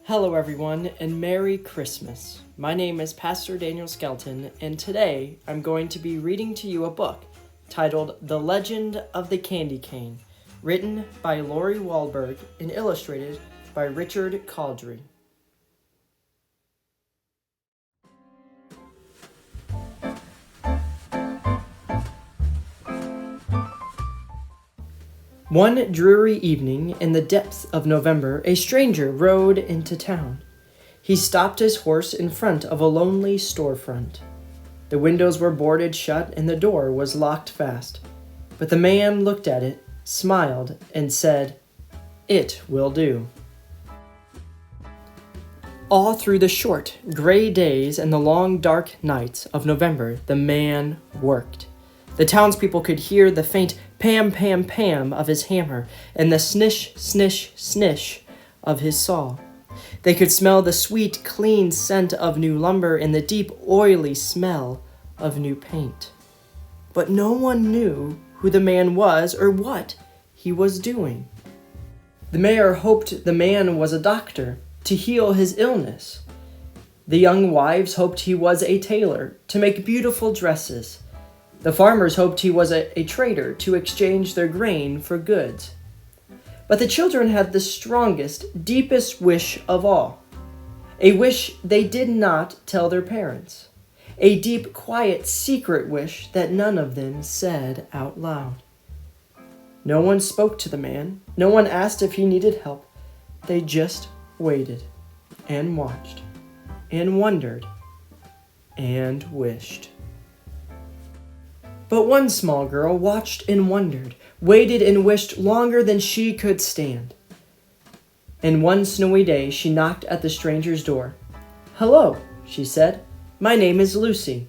Hello everyone, and Merry Christmas. My name is Pastor Daniel Skelton, and today I'm going to be reading to you a book titled The Legend of the Candy Cane, written by Lori Walburg and illustrated by Richard Cowdrey. One dreary evening in the depths of November, a stranger rode into town. He stopped his horse in front of a lonely storefront. The windows were boarded shut and the door was locked fast. But the man looked at it, smiled, and said, "It will do." All through the short, gray days and the long, dark nights of November, the man worked. The townspeople could hear the faint pam, pam, pam of his hammer and the snish, snish, snish of his saw. They could smell the sweet, clean scent of new lumber and the deep, oily smell of new paint. But no one knew who the man was or what he was doing. The mayor hoped the man was a doctor to heal his illness. The young wives hoped he was a tailor to make beautiful dresses. The farmers hoped he was a trader to exchange their grain for goods. But the children had the strongest, deepest wish of all. A wish they did not tell their parents. A deep, quiet, secret wish that none of them said out loud. No one spoke to the man. No one asked if he needed help. They just waited and watched and wondered and wished. But one small girl watched and wondered, waited and wished longer than she could stand. And one snowy day she knocked at the stranger's door. "Hello," she said. "My name is Lucy.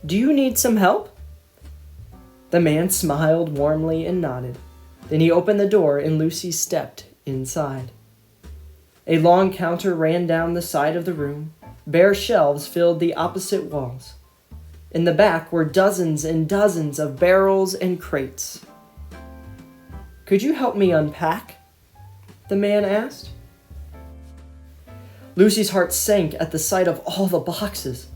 Do you need some help?" The man smiled warmly and nodded. Then he opened the door and Lucy stepped inside. A long counter ran down the side of the room. Bare shelves filled the opposite walls. In the back were dozens and dozens of barrels and crates. "Could you help me unpack?" the man asked. Lucy's heart sank at the sight of all the boxes.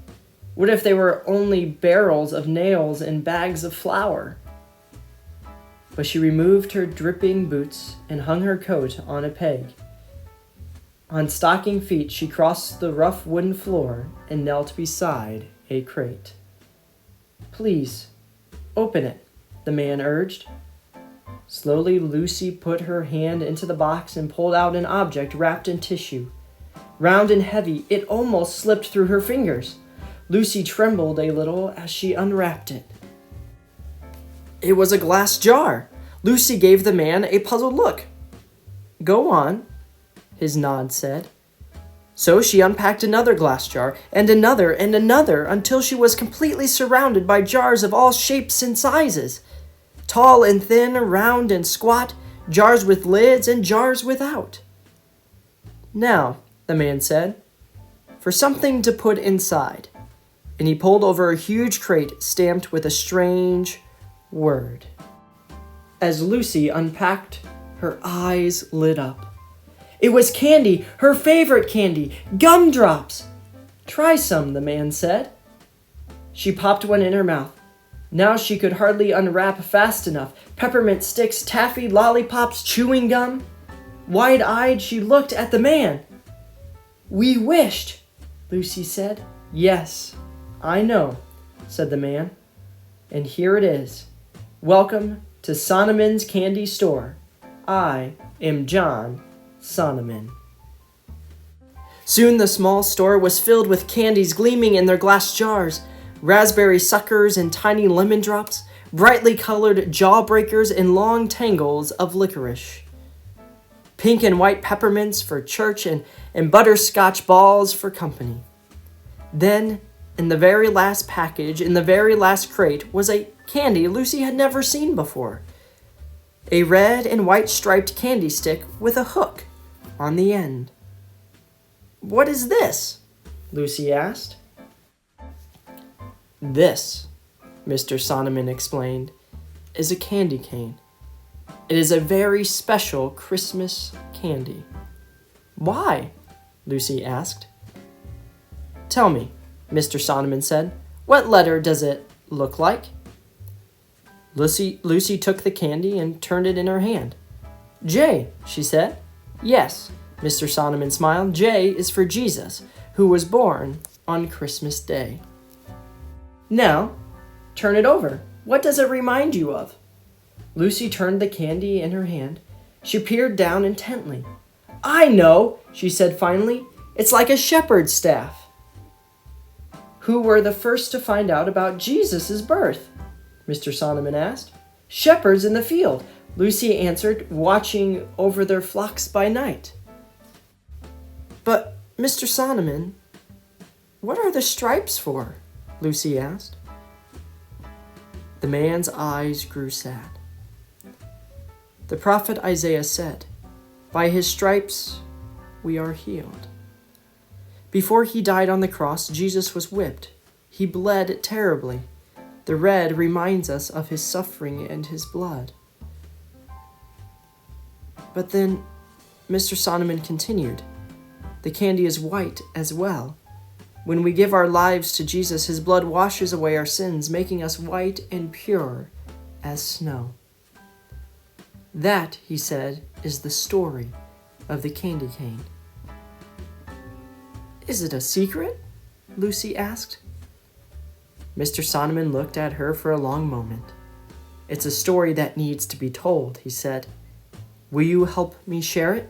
What if they were only barrels of nails and bags of flour? But she removed her dripping boots and hung her coat on a peg. On stocking feet, she crossed the rough wooden floor and knelt beside a crate. "Please, open it," the man urged. Slowly, Lucy put her hand into the box and pulled out an object wrapped in tissue. Round and heavy, it almost slipped through her fingers. Lucy trembled a little as she unwrapped it. It was a glass jar. Lucy gave the man a puzzled look. "Go on," his nod said. So she unpacked another glass jar, and another, until she was completely surrounded by jars of all shapes and sizes. Tall and thin, round and squat, jars with lids and jars without. "Now," the man said, "for something to put inside." And he pulled over a huge crate stamped with a strange word. As Lucy unpacked, her eyes lit up. It was candy, her favorite candy, gumdrops. "Try some," the man said. She popped one in her mouth. Now she could hardly unwrap fast enough. Peppermint sticks, taffy, lollipops, chewing gum. Wide-eyed, she looked at the man. "We wished," Lucy said. "Yes, I know," said the man. "And here it is. Welcome to Sonneman's Candy Store. I am John Sonneman." Soon the small store was filled with candies gleaming in their glass jars, raspberry suckers and tiny lemon drops, brightly colored jawbreakers and long tangles of licorice. Pink and white peppermints for church and butterscotch balls for company. Then, in the very last package, in the very last crate, was a candy Lucy had never seen before. A red and white striped candy stick with a hook on the end. "What is this?" Lucy asked. "This," Mr. Sonneman explained, "is a candy cane. It is a very special Christmas candy." "Why?" Lucy asked. "Tell me," Mr. Sonneman said, "what letter does it look like?" Lucy took the candy and turned it in her hand. "J," she said. "Yes," Mr. Sonneman smiled. "J is for Jesus, who was born on Christmas Day." "Now, turn it over. What does it remind you of?" Lucy turned the candy in her hand. She peered down intently. "I know," she said finally. "It's like a shepherd's staff." "Who were the first to find out about Jesus' birth?" Mr. Sonneman asked. "Shepherds in the field," Lucy answered, "watching over their flocks by night." "But, Mr. Sonneman, what are the stripes for?" Lucy asked. The man's eyes grew sad. The prophet Isaiah said, "By his stripes we are healed." Before he died on the cross, Jesus was whipped. He bled terribly. The red reminds us of his suffering and his blood. But then, Mr. Sonneman continued, the candy is white as well. When we give our lives to Jesus, his blood washes away our sins, making us white and pure as snow. That, he said, is the story of the candy cane. "Is it a secret?" Lucy asked. Mr. Sonneman looked at her for a long moment. "It's a story that needs to be told," he said. "Will you help me share it?"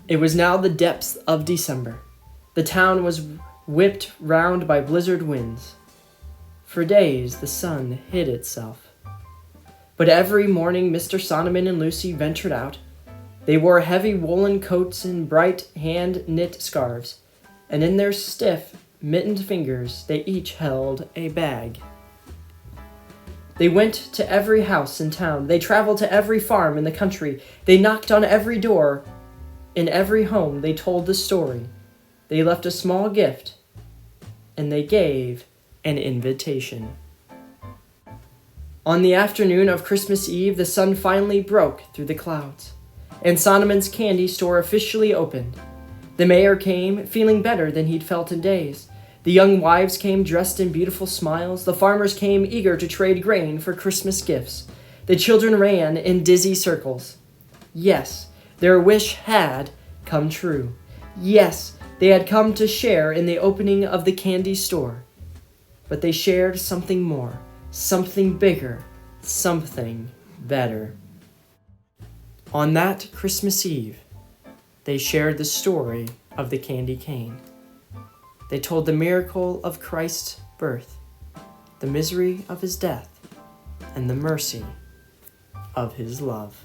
It was now the depths of December. The town was whipped round by blizzard winds. For days the sun hid itself. But every morning Mr. Sonneman and Lucy ventured out. They wore heavy woolen coats and bright hand-knit scarves, and in their stiff, mittened fingers they each held a bag. They went to every house in town. They traveled to every farm in the country. They knocked on every door. In every home they told the story. They left a small gift, and they gave an invitation. On the afternoon of Christmas Eve, the sun finally broke through the clouds, and Sonneman's candy store officially opened. The mayor came, feeling better than he'd felt in days. The young wives came dressed in beautiful smiles. The farmers came eager to trade grain for Christmas gifts. The children ran in dizzy circles. Yes, their wish had come true. Yes, they had come to share in the opening of the candy store. But they shared something more, something bigger, something better. On that Christmas Eve, they shared the story of the candy cane. They told the miracle of Christ's birth, the misery of his death, and the mercy of his love.